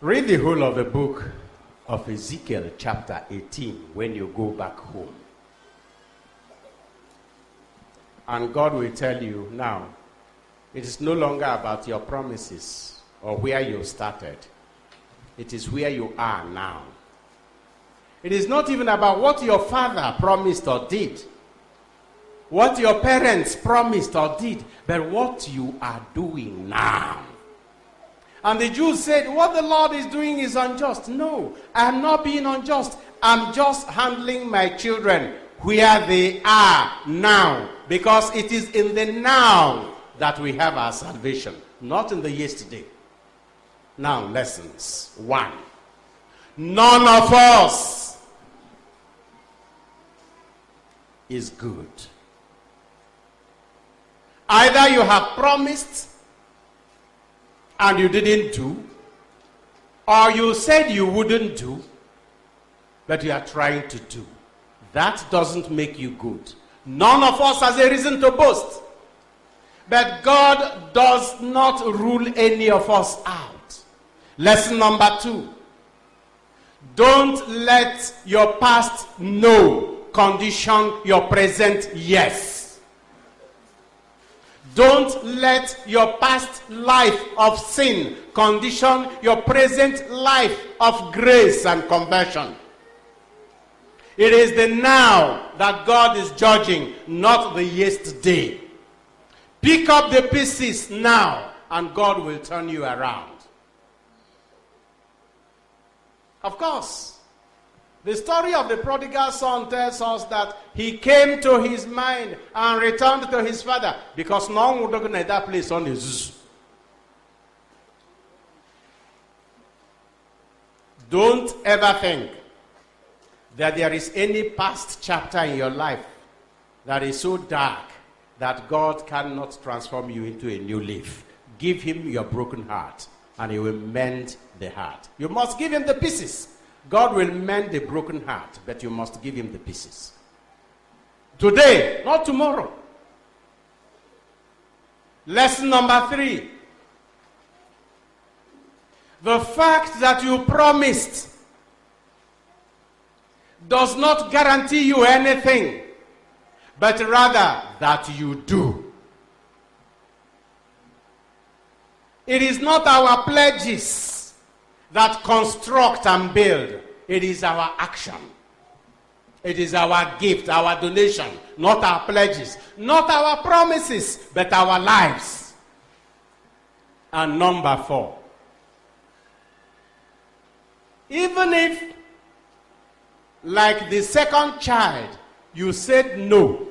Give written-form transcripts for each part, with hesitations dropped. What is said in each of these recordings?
Read the whole of the book of Ezekiel chapter 18 when you go back home. And God will tell you now, it is no longer about your promises or where you started. It is where you are now. It is not even about what your father promised or did, what your parents promised or did, but what you are doing now. And the Jews said, what the Lord is doing is unjust. No, I am not being unjust. I'm just handling my children where they are now. Because it is in the now that we have our salvation, not in the yesterday. Now, lessons. 1. None of us is good. Either you have promised and you didn't do, or you said you wouldn't do, but you are trying to do. That doesn't make you good. None of us has a reason to boast. But God does not rule any of us out. Lesson number 2. Don't let your past no condition your present yes. Don't let your past life of sin condition your present life of grace and conversion. It is the now that God is judging, not the yesterday. Pick up the pieces now, and God will turn you around. Of course, the story of the prodigal son tells us that he came to his mind and returned to his father because no one would go to that place on his. Don't ever think that there is any past chapter in your life that is so dark that God cannot transform you into a new leaf. Give him your broken heart, and he will mend the heart. You must give him the pieces. God will mend the broken heart, but you must give him the pieces. Today, not tomorrow. Lesson number 3. The fact that you promised does not guarantee you anything, but rather that you do. It is not our pledges that construct and build. It is our action. It is our gift, our donation, not our pledges, not our promises, but our lives. And number 4. Even if, like the second child, you said no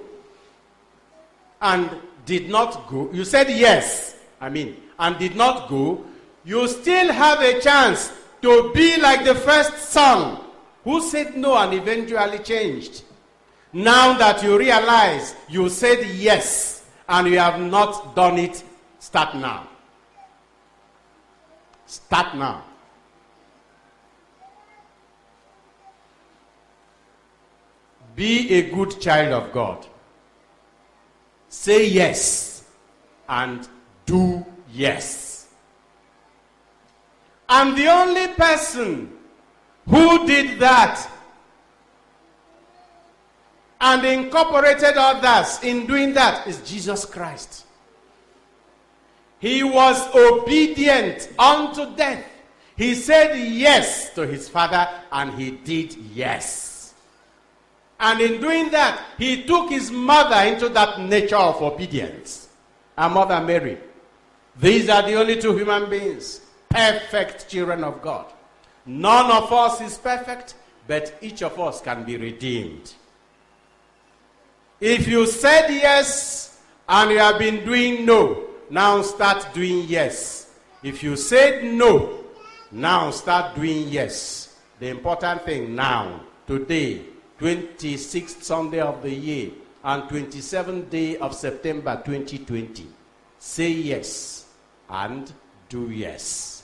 and did not go, you said yes, and did not go, you still have a chance to be like the first son who said no and eventually changed. Now that you realize you said yes and you have not done it, start now. Start now. Be a good child of God. Say yes and do yes. And the only person who did that and incorporated others in doing that is Jesus Christ. He was obedient unto death. He said yes to his Father, and he did yes. And in doing that, he took his mother into that nature of obedience. Our mother Mary. These are the only two human beings, perfect children of God. None of us is perfect, but each of us can be redeemed. If you said yes and you have been doing no, now start doing yes. If you said no, now start doing yes. The important thing now, today, 26th Sunday of the year and 27th day of September 2020. Say yes and do yes.